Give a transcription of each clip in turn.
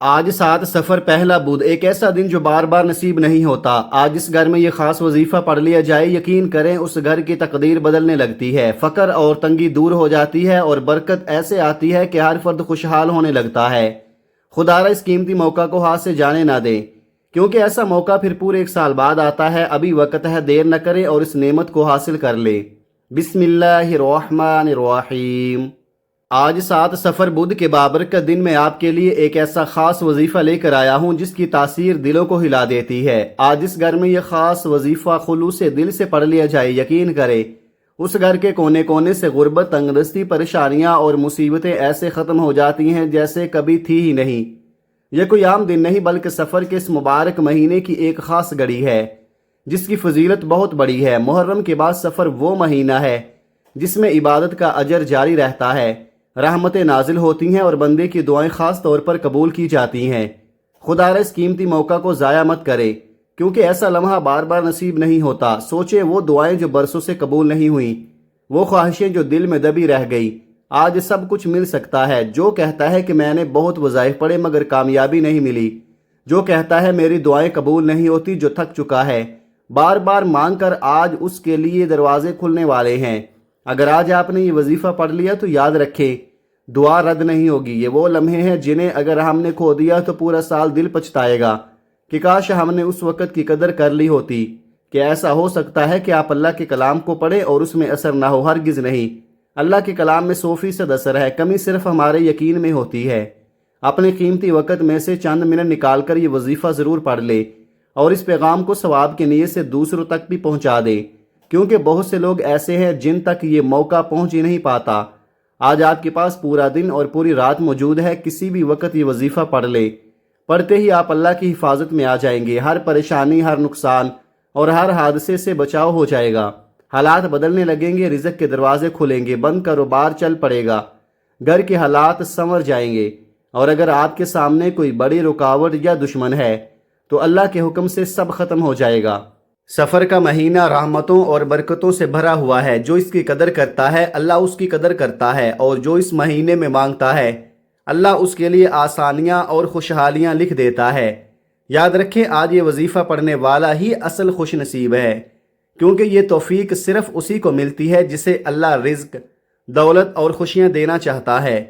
آج 7 سفر پہلا بدھ، ایک ایسا دن جو بار بار نصیب نہیں ہوتا۔ آج اس گھر میں یہ خاص وظیفہ پڑھ لیا جائے، یقین کریں اس گھر کی تقدیر بدلنے لگتی ہے، فقر اور تنگی دور ہو جاتی ہے اور برکت ایسے آتی ہے کہ ہر فرد خوشحال ہونے لگتا ہے۔ خدارا اس قیمتی موقع کو ہاتھ سے جانے نہ دیں، کیونکہ ایسا موقع پھر پورے 1 سال بعد آتا ہے۔ ابھی وقت ہے، دیر نہ کریں اور اس نعمت کو حاصل کر لیں۔ بسم اللہ الرحمن الرحیم۔ آج 7 سفر بدھ کے بابرکت دن میں آپ کے لیے ایک ایسا خاص وظیفہ لے کر آیا ہوں جس کی تاثیر دلوں کو ہلا دیتی ہے۔ آج اس گھر میں یہ خاص وظیفہ خلوص دل سے پڑھ لیا جائے، یقین کرے اس گھر کے کونے کونے سے غربت، تنگدستی، پریشانیاں اور مصیبتیں ایسے ختم ہو جاتی ہیں جیسے کبھی تھی ہی نہیں۔ یہ کوئی عام دن نہیں بلکہ سفر کے اس مبارک مہینے کی ایک خاص گھڑی ہے جس کی فضیلت بہت بڑی ہے۔ محرم کے بعد سفر وہ مہینہ ہے جس میں عبادت کا اجر جاری رہتا ہے، رحمتیں نازل ہوتی ہیں اور بندے کی دعائیں خاص طور پر قبول کی جاتی ہیں۔ خدا اس قیمتی موقع کو ضائع مت کرے، کیونکہ ایسا لمحہ بار بار نصیب نہیں ہوتا۔ سوچیں وہ دعائیں جو برسوں سے قبول نہیں ہوئیں، وہ خواہشیں جو دل میں دبی رہ گئی۔ آج سب کچھ مل سکتا ہے۔ جو کہتا ہے کہ میں نے بہت وظائف پڑھے مگر کامیابی نہیں ملی، جو کہتا ہے میری دعائیں قبول نہیں ہوتی، جو تھک چکا ہے بار بار مانگ کر، آج اس کے لیے دروازے کھلنے والے ہیں۔ اگر آج آپ نے یہ وظیفہ پڑھ لیا تو یاد رکھیں، دعا رد نہیں ہوگی۔ یہ وہ لمحے ہیں جنہیں اگر ہم نے کھو دیا تو پورا سال دل پچھتائے گا کہ کاش ہم نے اس وقت کی قدر کر لی ہوتی۔ کہ ایسا ہو سکتا ہے کہ آپ اللہ کے کلام کو پڑھیں اور اس میں اثر نہ ہو، ہرگز نہیں۔ اللہ کے کلام میں 100% اثر ہے، کمی صرف ہمارے یقین میں ہوتی ہے۔ اپنے قیمتی وقت میں سے چند منٹ نکال کر یہ وظیفہ ضرور پڑھ لے اور اس پیغام کو ثواب کی نیت سے دوسروں تک بھی پہنچا دے، کیونکہ بہت سے لوگ ایسے ہیں جن تک یہ موقع پہنچ ہی نہیں پاتا۔ آج آپ کے پاس پورا دن اور پوری رات موجود ہے، کسی بھی وقت یہ وظیفہ پڑھ لے۔ پڑھتے ہی آپ اللہ کی حفاظت میں آ جائیں گے، ہر پریشانی، ہر نقصان اور ہر حادثے سے بچاؤ ہو جائے گا۔ حالات بدلنے لگیں گے، رزق کے دروازے کھلیں گے، بند کاروبار چل پڑے گا، گھر کے حالات سنور جائیں گے۔ اور اگر آپ کے سامنے کوئی بڑی رکاوٹ یا دشمن ہے تو اللہ کے حکم سے سب ختم ہو جائے گا۔ سفر کا مہینہ رحمتوں اور برکتوں سے بھرا ہوا ہے۔ جو اس کی قدر کرتا ہے اللہ اس کی قدر کرتا ہے، اور جو اس مہینے میں مانگتا ہے اللہ اس کے لیے آسانیاں اور خوشحالیاں لکھ دیتا ہے۔ یاد رکھیں، آج یہ وظیفہ پڑھنے والا ہی اصل خوش نصیب ہے، کیونکہ یہ توفیق صرف اسی کو ملتی ہے جسے اللہ رزق، دولت اور خوشیاں دینا چاہتا ہے۔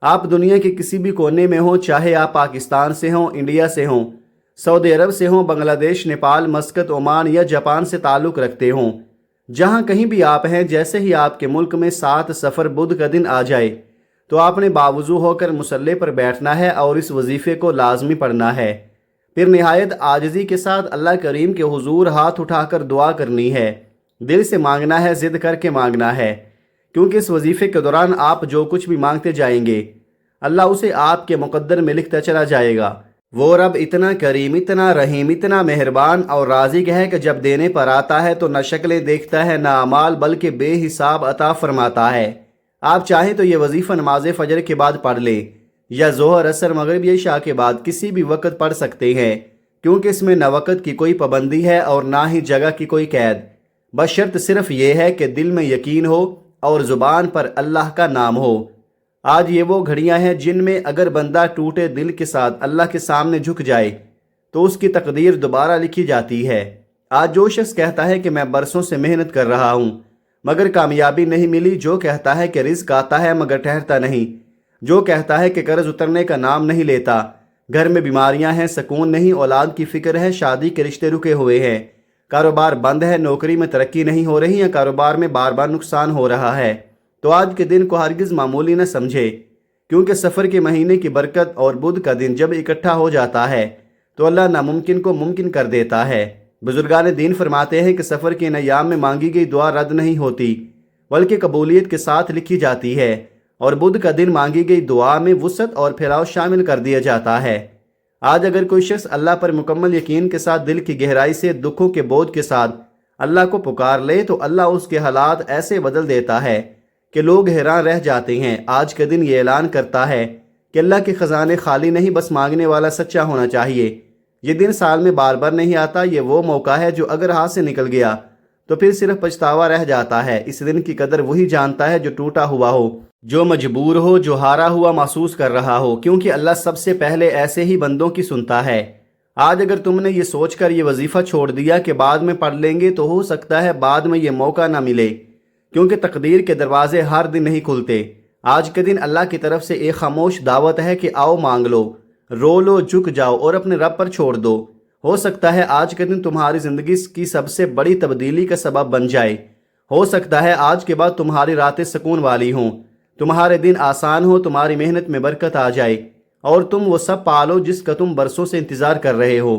آپ دنیا کے کسی بھی کونے میں ہوں، چاہے آپ پاکستان سے ہوں، انڈیا سے ہوں، سعودی عرب سے ہوں، بنگلہ دیش، نیپال، مسقط، عمان یا جاپان سے تعلق رکھتے ہوں، جہاں کہیں بھی آپ ہیں، جیسے ہی آپ کے ملک میں 7 سفر بدھ کا دن آ جائے تو آپ نے باوضو ہو کر مصلی پر بیٹھنا ہے اور اس وظیفے کو لازمی پڑھنا ہے۔ پھر نہایت عاجزی کے ساتھ اللہ کریم کے حضور ہاتھ اٹھا کر دعا کرنی ہے، دل سے مانگنا ہے، ضد کر کے مانگنا ہے، کیونکہ اس وظیفے کے دوران آپ جو کچھ بھی مانگتے جائیں گے اللہ اسے آپ کے مقدر میں لکھتا چلا جائے گا۔ وہ رب اتنا کریم، اتنا رحیم، اتنا مہربان اور رازق ہے کہ جب دینے پر آتا ہے تو نہ شکلیں دیکھتا ہے نہ اعمال، بلکہ بے حساب عطا فرماتا ہے۔ آپ چاہیں تو یہ وظیفہ نماز فجر کے بعد پڑھ لیں، یا ظہر، عصر، مغرب یا عشاء کے بعد کسی بھی وقت پڑھ سکتے ہیں، کیونکہ اس میں نہ وقت کی کوئی پابندی ہے اور نہ ہی جگہ کی کوئی قید۔ بس شرط صرف یہ ہے کہ دل میں یقین ہو اور زبان پر اللہ کا نام ہو۔ آج یہ وہ گھڑیاں ہیں جن میں اگر بندہ ٹوٹے دل کے ساتھ اللہ کے سامنے جھک جائے تو اس کی تقدیر دوبارہ لکھی جاتی ہے۔ آج جو شخص کہتا ہے کہ میں برسوں سے محنت کر رہا ہوں مگر کامیابی نہیں ملی، جو کہتا ہے کہ رزق آتا ہے مگر ٹھہرتا نہیں، جو کہتا ہے کہ قرض اترنے کا نام نہیں لیتا، گھر میں بیماریاں ہیں، سکون نہیں، اولاد کی فکر ہے، شادی کے رشتے رکے ہوئے ہیں، کاروبار بند ہے، نوکری میں ترقی نہیں ہو رہی یا کاروبار میں بار بار نقصان ہو رہا ہے، تو آج کے دن کو ہرگز معمولی نہ سمجھے، کیونکہ سفر کے مہینے کی برکت اور بدھ کا دن جب اکٹھا ہو جاتا ہے تو اللہ ناممکن کو ممکن کر دیتا ہے۔ بزرگان دین فرماتے ہیں کہ سفر کے ان ایام میں مانگی گئی دعا رد نہیں ہوتی بلکہ قبولیت کے ساتھ لکھی جاتی ہے، اور بدھ کا دن مانگی گئی دعا میں وسعت اور پھیلاؤ شامل کر دیا جاتا ہے۔ آج اگر کوئی شخص اللہ پر مکمل یقین کے ساتھ دل کی گہرائی سے دکھوں کے بوجھ کے ساتھ اللہ کو پکار لے تو اللہ اس کے حالات ایسے بدل دیتا ہے کہ لوگ حیران رہ جاتے ہیں۔ آج کا دن یہ اعلان کرتا ہے کہ اللہ کے خزانے خالی نہیں، بس مانگنے والا سچا ہونا چاہیے۔ یہ دن سال میں بار بار نہیں آتا، یہ وہ موقع ہے جو اگر ہاتھ سے نکل گیا تو پھر صرف پچھتاوا رہ جاتا ہے۔ اس دن کی قدر وہی جانتا ہے جو ٹوٹا ہوا ہو جو مجبور ہو، جو ہارا ہوا محسوس کر رہا ہو، کیونکہ اللہ سب سے پہلے ایسے ہی بندوں کی سنتا ہے۔ آج اگر تم نے یہ سوچ کر یہ وظیفہ چھوڑ دیا کہ بعد میں پڑھ لیں گے، تو ہو سکتا ہے بعد میں یہ موقع نہ ملے، کیونکہ تقدیر کے دروازے ہر دن نہیں کھلتے۔ آج کے دن اللہ کی طرف سے ایک خاموش دعوت ہے کہ آؤ مانگ لو، رو لو، جھک جاؤ اور اپنے رب پر چھوڑ دو۔ ہو سکتا ہے آج کے دن تمہاری زندگی کی سب سے بڑی تبدیلی کا سبب بن جائے۔ ہو سکتا ہے آج کے بعد تمہاری راتیں سکون والی ہوں، تمہارے دن آسان ہو، تمہاری محنت میں برکت آ جائے اور تم وہ سب پالو جس کا تم برسوں سے انتظار کر رہے ہو۔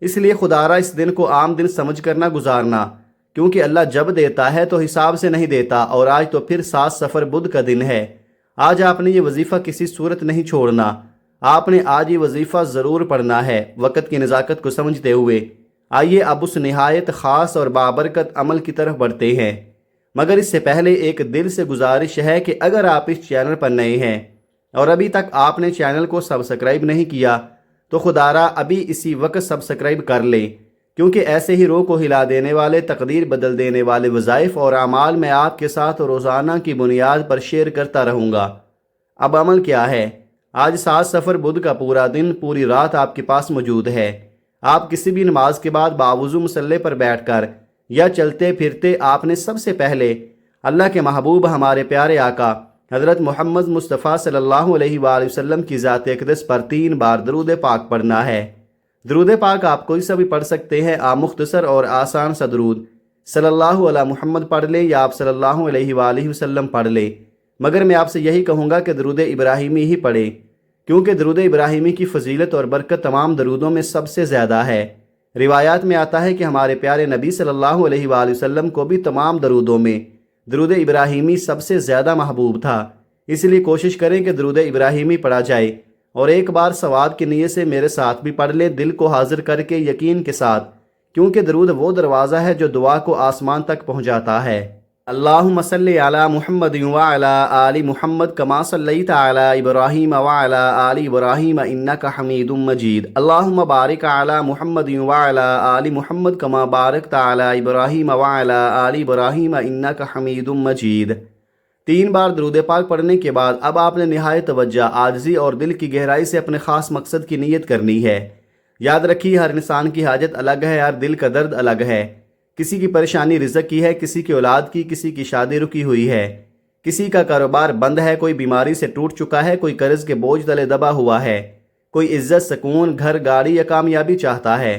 اس لیے خدارا اس دن کو عام دن سمجھ کر نہ گزارنا، کیونکہ اللہ جب دیتا ہے تو حساب سے نہیں دیتا، اور آج تو پھر 7 صفر بدھ کا دن ہے۔ آج آپ نے یہ وظیفہ کسی صورت نہیں چھوڑنا، آپ نے آج یہ وظیفہ ضرور پڑھنا ہے وقت کی نزاکت کو سمجھتے ہوئے۔ آئیے اب اس نہایت خاص اور بابرکت عمل کی طرف بڑھتے ہیں، مگر اس سے پہلے ایک دل سے گزارش ہے کہ اگر آپ اس چینل پر نئے ہیں اور ابھی تک آپ نے چینل کو سبسکرائب نہیں کیا تو خدارا ابھی اسی وقت سبسکرائب کر لیں، کیونکہ ایسے ہی روح کو ہلا دینے والے، تقدیر بدل دینے والے وظائف اور اعمال میں آپ کے ساتھ روزانہ کی بنیاد پر شیئر کرتا رہوں گا۔ اب عمل کیا ہے؟ آج 7 صفر بدھ کا پورا دن، پوری رات آپ کے پاس موجود ہے۔ آپ کسی بھی نماز کے بعد باوضو مصلی پر بیٹھ کر یا چلتے پھرتے آپ نے سب سے پہلے اللہ کے محبوب ہمارے پیارے آقا حضرت محمد مصطفیٰ صلی اللہ علیہ وآلہ وسلم کی ذات اقدس پر 3 بار درود پاک پڑھنا ہے۔ درود پاک آپ کوئی سا بھی پڑھ سکتے ہیں، آپ مختصر اور آسان سا درود صلی اللہ علیہ محمد پڑھ لیں یا آپ صلی اللہ علیہ وآلہ وسلم پڑھ لیں، مگر میں آپ سے یہی کہوں گا کہ درود ابراہیمی ہی پڑھیں، کیونکہ درود ابراہیمی کی فضیلت اور برکت تمام درودوں میں سب سے زیادہ ہے۔ روایات میں آتا ہے کہ ہمارے پیارے نبی صلی اللہ علیہ وآلہ وسلم کو بھی تمام درودوں میں درود ابراہیمی سب سے زیادہ محبوب تھا، اس لیے کوشش کریں کہ درود ابراہیمی پڑھا جائے، اور ایک بار ثواب کی نیت سے میرے ساتھ بھی پڑھ لے، دل کو حاضر کر کے یقین کے ساتھ، کیونکہ درود وہ دروازہ ہے جو دعا کو آسمان تک پہنچاتا ہے۔ اللہم صلی علی محمد وعلی آل محمد کما صلیت علی ابراہیم وعلی آل ابراہیم انک حمید مجید۔ اللہم بارک علی محمد وعلی آل محمد کما بارکت علی ابراہیم وعلی آل ابراہیم انک حمید مجید۔ 3 بار درود پاک پڑھنے کے بعد اب آپ نے نہایت توجہ، عاجزی اور دل کی گہرائی سے اپنے خاص مقصد کی نیت کرنی ہے۔ یاد رکھیے ہر انسان کی حاجت الگ ہے، ہر دل کا درد الگ ہے۔ کسی کی پریشانی رزق کی ہے، کسی کی اولاد کی، کسی کی شادی رکی ہوئی ہے، کسی کا کاروبار بند ہے، کوئی بیماری سے ٹوٹ چکا ہے، کوئی قرض کے بوجھ تلے دبا ہوا ہے، کوئی عزت، سکون، گھر، گاڑی یا کامیابی چاہتا ہے۔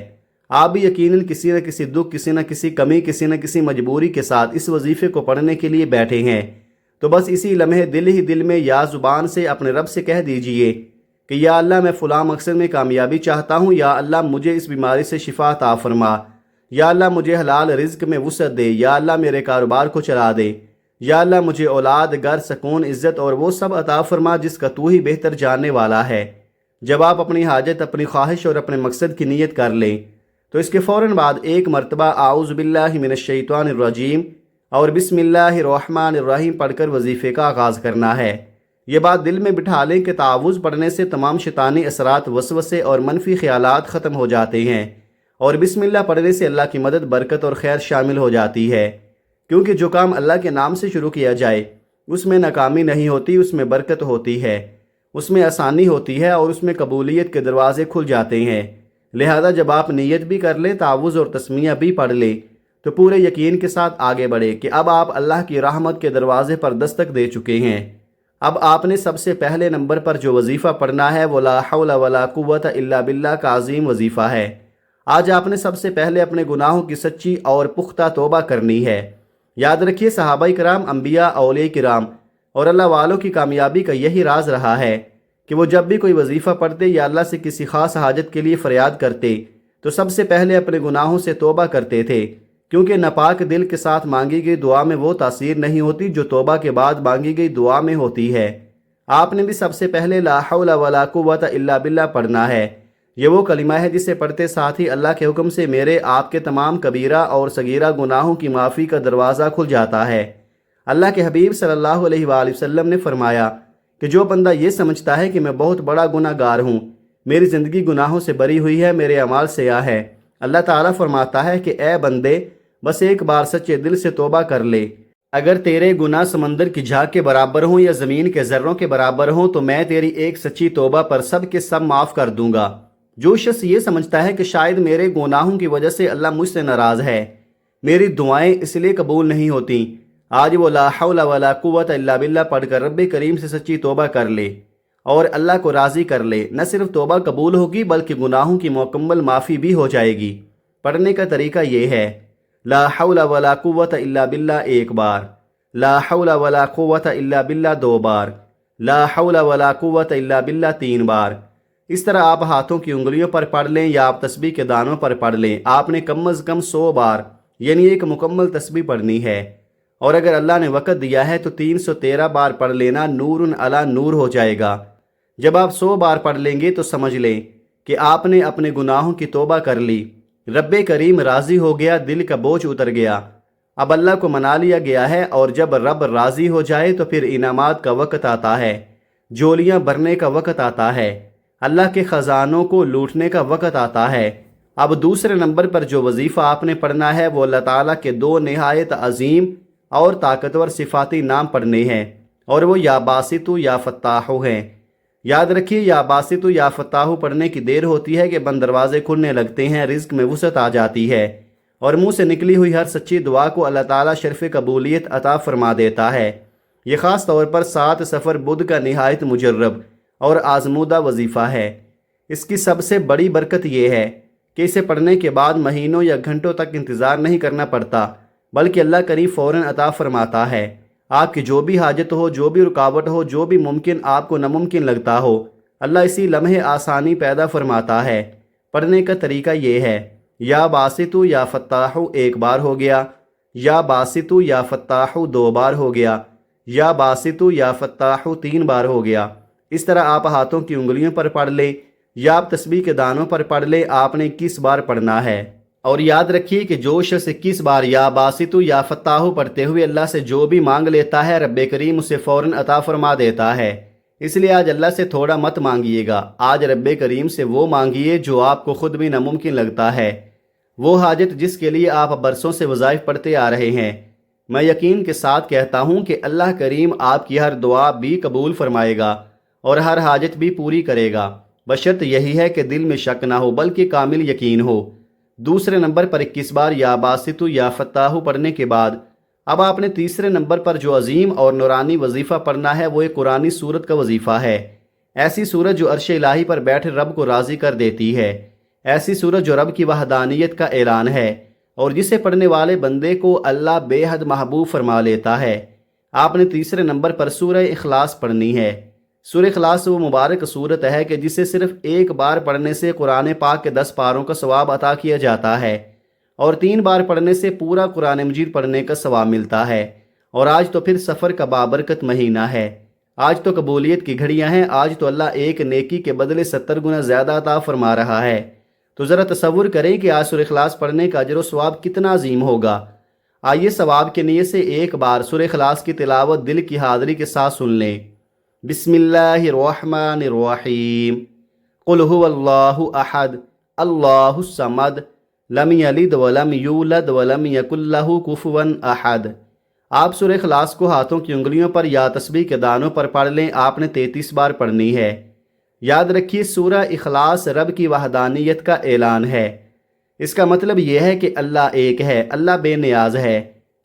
آپ بھی یقیناً کسی نہ کسی دکھ، کسی نہ کسی کمی، کسی نہ کسی مجبوری کے ساتھ اس وظیفے کو پڑھنے کے لیے بیٹھے ہیں، تو بس اسی لمحے دل ہی دل میں یا زبان سے اپنے رب سے کہہ دیجئے کہ یا اللہ میں فلاں مقصد میں کامیابی چاہتا ہوں، یا اللہ مجھے اس بیماری سے شفا عطا فرما، یا اللہ مجھے حلال رزق میں وسعت دے، یا اللہ میرے کاروبار کو چلا دے، یا اللہ مجھے اولاد، گھر، سکون، عزت اور وہ سب عطا فرما جس کا تو ہی بہتر جاننے والا ہے۔ جب آپ اپنی حاجت، اپنی خواہش اور اپنے مقصد کی نیت کر لیں تو اس کے فوراً بعد ایک مرتبہ اعوذ باللہ من الشیطان الرجیم اور بسم اللہ الرحمن الرحیم پڑھ کر وظیفے کا آغاز کرنا ہے۔ یہ بات دل میں بٹھا لیں کہ تعوذ پڑھنے سے تمام شیطانی اثرات، وسوسے اور منفی خیالات ختم ہو جاتے ہیں، اور بسم اللہ پڑھنے سے اللہ کی مدد، برکت اور خیر شامل ہو جاتی ہے، کیونکہ جو کام اللہ کے نام سے شروع کیا جائے اس میں ناکامی نہیں ہوتی، اس میں برکت ہوتی ہے، اس میں آسانی ہوتی ہے اور اس میں قبولیت کے دروازے کھل جاتے ہیں۔ لہذا جب آپ نیت بھی کر لیں، تعوذ اور تسمیہ بھی پڑھ لیں، تو پورے یقین کے ساتھ آگے بڑھے کہ اب آپ اللہ کی رحمت کے دروازے پر دستک دے چکے ہیں۔ اب آپ نے سب سے پہلے نمبر پر جو وظیفہ پڑھنا ہے وہ لا حول ولا قوت الا باللہ کا عظیم وظیفہ ہے۔ آج آپ نے سب سے پہلے اپنے گناہوں کی سچی اور پختہ توبہ کرنی ہے۔ یاد رکھیے صحابہ کرام، انبیاء، اولیاء کرام اور اللہ والوں کی کامیابی کا یہی راز رہا ہے کہ وہ جب بھی کوئی وظیفہ پڑھتے یا اللہ سے کسی خاص حاجت کے لیے فریاد کرتے تو سب سے پہلے اپنے گناہوں سے توبہ کرتے تھے، کیونکہ ناپاک دل کے ساتھ مانگی گئی دعا میں وہ تاثیر نہیں ہوتی جو توبہ کے بعد مانگی گئی دعا میں ہوتی ہے۔ آپ نے بھی سب سے پہلے لا حول ولا قوت الا باللہ پڑھنا ہے۔ یہ وہ کلمہ ہے جسے پڑھتے ساتھ ہی اللہ کے حکم سے میرے، آپ کے تمام کبیرہ اور صغیرہ گناہوں کی معافی کا دروازہ کھل جاتا ہے۔ اللہ کے حبیب صلی اللہ علیہ وآلہ وسلم نے فرمایا کہ جو بندہ یہ سمجھتا ہے کہ میں بہت بڑا گناہ گار ہوں، میری زندگی گناہوں سے بری ہوئی ہے، میرے اعمال سیاہ ہے، اللہ تعالیٰ فرماتا ہے کہ اے بندے، بس ایک بار سچے دل سے توبہ کر لے اگر تیرے گناہ سمندر کی جھاگ کے برابر ہوں یا زمین کے ذروں کے برابر ہوں تو میں تیری ایک سچی توبہ پر سب کے سب معاف کر دوں گا۔ جو شخص یہ سمجھتا ہے کہ شاید میرے گناہوں کی وجہ سے اللہ مجھ سے ناراض ہے، میری دعائیں اس لیے قبول نہیں ہوتیں، آج وہ لا حول ولا قوت الا باللہ پڑھ کر رب کریم سے سچی توبہ کر لے اور اللہ کو راضی کر لے، نہ صرف توبہ قبول ہوگی بلکہ گناہوں کی مکمل معافی بھی ہو جائے گی۔ پڑھنے کا طریقہ یہ ہے، لا حول ولا قوت الا باللہ ایک بار، لا حول ولا قوت الا باللہ دو بار، لا حول ولا قوت الا باللہ تین بار۔ اس طرح آپ ہاتھوں کی انگلیوں پر پڑھ لیں یا آپ تسبیح کے دانوں پر پڑھ لیں۔ آپ نے کم از کم 100 بار یعنی ایک مکمل تسبیح پڑھنی ہے، اور اگر اللہ نے وقت دیا ہے تو 313 بار پڑھ لینا، نور علی نور ہو جائے گا۔ جب آپ 100 بار پڑھ لیں گے تو سمجھ لیں کہ آپ نے اپنے گناہوں کی توبہ کر لی، رب کریم راضی ہو گیا، دل کا بوجھ اتر گیا، اب اللہ کو منا لیا گیا ہے۔ اور جب رب راضی ہو جائے تو پھر انعامات کا وقت آتا ہے، جولیاں بھرنے کا وقت آتا ہے، اللہ کے خزانوں کو لوٹنے کا وقت آتا ہے۔ اب دوسرے نمبر پر جو وظیفہ آپ نے پڑھنا ہے وہ اللہ تعالیٰ کے 2 نہایت عظیم اور طاقتور صفاتی نام پڑھنے ہیں، اور وہ یا باسطو یا فتاحو ہیں۔ یاد رکھیے، یا باسطو یا فتاحو پڑھنے کی دیر ہوتی ہے کہ بند دروازے کھلنے لگتے ہیں، رزق میں وسعت آ جاتی ہے، اور منہ سے نکلی ہوئی ہر سچی دعا کو اللہ تعالیٰ شرف قبولیت عطا فرما دیتا ہے۔ یہ خاص طور پر 7 سفر بدھ کا نہایت مجرب اور آزمودہ وظیفہ ہے۔ اس کی سب سے بڑی برکت یہ ہے کہ اسے پڑھنے کے بعد مہینوں یا گھنٹوں تک انتظار نہیں کرنا پڑتا، بلکہ اللہ کریم فوراً عطا فرماتا ہے۔ آپ کی جو بھی حاجت ہو، جو بھی رکاوٹ ہو، جو بھی ممکن آپ کو ناممکن لگتا ہو، اللہ اسی لمحے آسانی پیدا فرماتا ہے۔ پڑھنے کا طریقہ یہ ہے، یا باسطو یا فتاحو ایک بار ہو گیا، یا باسطو یا فتاحو 2 بار ہو گیا، یا باسطو یا فتاحو 3 بار ہو گیا۔ اس طرح آپ ہاتھوں کی انگلیوں پر پڑھ لیں یا آپ تسبیح کے دانوں پر پڑھ لیں، آپ نے 21 بار پڑھنا ہے۔ اور یاد رکھیے کہ جو شخص 21 بار یا باسطو یا فتاحو پڑھتے ہوئے اللہ سے جو بھی مانگ لیتا ہے، رب کریم اسے فوراً عطا فرما دیتا ہے۔ اس لیے آج اللہ سے تھوڑا مت مانگیے گا، آج رب کریم سے وہ مانگیے جو آپ کو خود بھی ناممکن لگتا ہے، وہ حاجت جس کے لیے آپ برسوں سے وظائف پڑھتے آ رہے ہیں۔ میں یقین کے ساتھ کہتا ہوں کہ اللہ کریم آپ کی ہر دعا بھی قبول فرمائے گا اور ہر حاجت بھی پوری کرے گا، بشرط یہی ہے کہ دل میں شک نہ ہو بلکہ کامل یقین ہو۔ دوسرے نمبر پر 21 بار یا باسطو یا فتاحو پڑھنے کے بعد اب آپ نے تیسرے نمبر پر جو عظیم اور نورانی وظیفہ پڑھنا ہے وہ ایک قرآنی سورت کا وظیفہ ہے، ایسی سورت جو عرش الہی پر بیٹھے رب کو راضی کر دیتی ہے، ایسی سورت جو رب کی وحدانیت کا اعلان ہے اور جسے پڑھنے والے بندے کو اللہ بے حد محبوب فرما لیتا ہے۔ آپ نے تیسرے نمبر پر سورہ اخلاص پڑھنی ہے۔ سورہ اخلاص وہ مبارک سورت ہے کہ جسے صرف ایک بار پڑھنے سے قرآن پاک کے 10 پاروں کا ثواب عطا کیا جاتا ہے، اور 3 بار پڑھنے سے پورا قرآن مجید پڑھنے کا ثواب ملتا ہے۔ اور آج تو پھر سفر کا بابرکت مہینہ ہے، آج تو قبولیت کی گھڑیاں ہیں، آج تو اللہ ایک نیکی کے بدلے 70 گنا زیادہ عطا فرما رہا ہے۔ تو ذرا تصور کریں کہ آج سورہ اخلاص پڑھنے کا اجر و ثواب کتنا عظیم ہوگا۔ آئیے ثواب کے نیت سے ایک بار سورہ اخلاص کی تلاوت دل کی حاضری کے ساتھ سن لیں۔ بسم اللہ الرحمن الرحیم، قل هو اللہ احد اللہ الصمد لم یلد ولم یولد ولم یکن لہ کفوا احد۔ آپ سورہ اخلاص کو ہاتھوں کی انگلیوں پر یا تسبیح کے دانوں پر پڑھ لیں، آپ نے 33 بار پڑھنی ہے۔ یاد رکھیے، سورہ اخلاص رب کی وحدانیت کا اعلان ہے۔ اس کا مطلب یہ ہے کہ اللہ ایک ہے، اللہ بے نیاز ہے،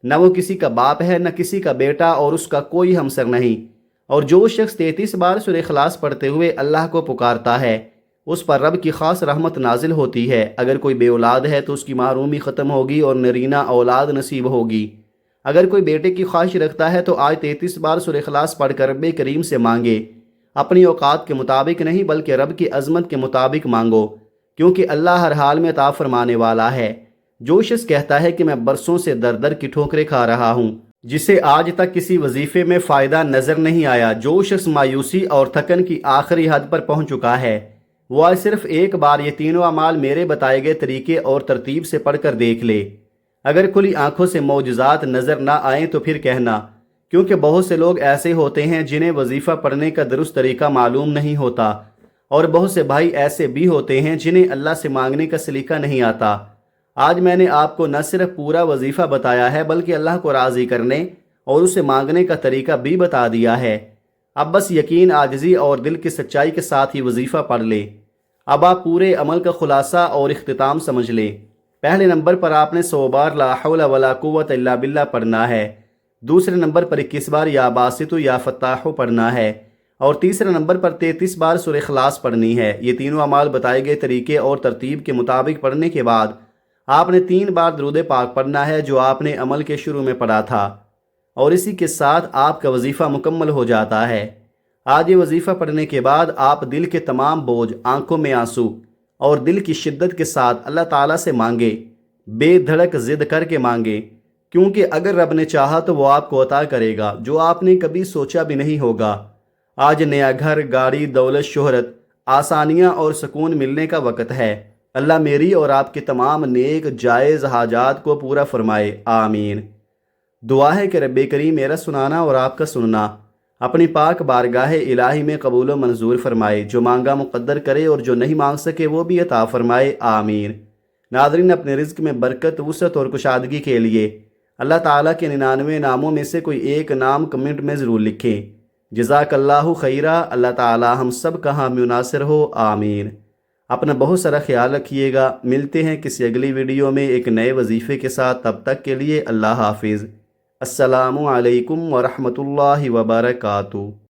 نہ وہ کسی کا باپ ہے نہ کسی کا بیٹا، اور اس کا کوئی ہمسر نہیں۔ اور جو شخص 33 بار سورہ اخلاص پڑھتے ہوئے اللہ کو پکارتا ہے، اس پر رب کی خاص رحمت نازل ہوتی ہے۔ اگر کوئی بے اولاد ہے تو اس کی محرومی ختم ہوگی اور نرینہ اولاد نصیب ہوگی۔ اگر کوئی بیٹے کی خواہش رکھتا ہے تو آج 33 بار سورہ اخلاص پڑھ کر رب کریم سے مانگے، اپنی اوقات کے مطابق نہیں بلکہ رب کی عظمت کے مطابق مانگو، کیونکہ اللہ ہر حال میں عطا فرمانے والا ہے۔ جو شخص کہتا ہے کہ میں برسوں سے در در کی ٹھوکریں کھا رہا ہوں، جسے آج تک کسی وظیفے میں فائدہ نظر نہیں آیا، جو شخص مایوسی اور تھکن کی آخری حد پر پہنچ چکا ہے، وہ آج صرف ایک بار یہ تینوں اعمال میرے بتائے گئے طریقے اور ترتیب سے پڑھ کر دیکھ لے۔ اگر کھلی آنکھوں سے معجزات نظر نہ آئیں تو پھر کہنا، کیونکہ بہت سے لوگ ایسے ہوتے ہیں جنہیں وظیفہ پڑھنے کا درست طریقہ معلوم نہیں ہوتا، اور بہت سے بھائی ایسے بھی ہوتے ہیں جنہیں اللہ سے مانگنے کا سلیقہ نہیں آتا۔ آج میں نے آپ کو نہ صرف پورا وظیفہ بتایا ہے بلکہ اللہ کو راضی کرنے اور اسے مانگنے کا طریقہ بھی بتا دیا ہے۔ اب بس یقین، عاجزی اور دل کی سچائی کے ساتھ ہی وظیفہ پڑھ لیں۔ اب آپ پورے عمل کا خلاصہ اور اختتام سمجھ لیں۔ پہلے نمبر پر آپ نے 100 بار لا حول ولا قوت الا باللہ پڑھنا ہے۔ دوسرے نمبر پر 21 بار یا باسط یا فتاح پڑھنا ہے، اور تیسرے نمبر پر 33 بار سورہ اخلاص پڑھنی ہے۔ یہ تینوں اعمال بتائے گئے طریقے اور ترتیب کے مطابق پڑھنے کے بعد آپ نے 3 بار درود پاک پڑھنا ہے جو آپ نے عمل کے شروع میں پڑھا تھا، اور اسی کے ساتھ آپ کا وظیفہ مکمل ہو جاتا ہے۔ آج یہ وظیفہ پڑھنے کے بعد آپ دل کے تمام بوجھ، آنکھوں میں آنسو اور دل کی شدت کے ساتھ اللہ تعالیٰ سے مانگے، بے دھڑک ضد کر کے مانگے، کیونکہ اگر رب نے چاہا تو وہ آپ کو عطا کرے گا جو آپ نے کبھی سوچا بھی نہیں ہوگا۔ آج نیا گھر، گاڑی، دولت، شہرت، آسانیاں اور سکون ملنے کا وقت ہے۔ اللہ میری اور آپ کے تمام نیک جائز حاجات کو پورا فرمائے، آمین۔ دعا ہے کہ رب کریم میرا سنانا اور آپ کا سننا اپنی پاک بارگاہ الہی میں قبول و منظور فرمائے، جو مانگا مقدر کرے اور جو نہیں مانگ سکے وہ بھی عطا فرمائے، آمین۔ ناظرین، اپنے رزق میں برکت، وسعت اور کشادگی کے لیے اللہ تعالیٰ کے 99 ناموں میں سے کوئی ایک نام کمنٹ میں ضرور لکھیں۔ جزاک اللہ خیرہ۔ اللہ تعالیٰ ہم سب کا حامی و ناصر ہو، آمین۔ اپنا بہت سارا خیال رکھیے گا۔ ملتے ہیں کسی اگلی ویڈیو میں ایک نئے وظیفے کے ساتھ، تب تک کے لیے اللہ حافظ۔ السلام علیکم ورحمۃ اللہ وبرکاتہ۔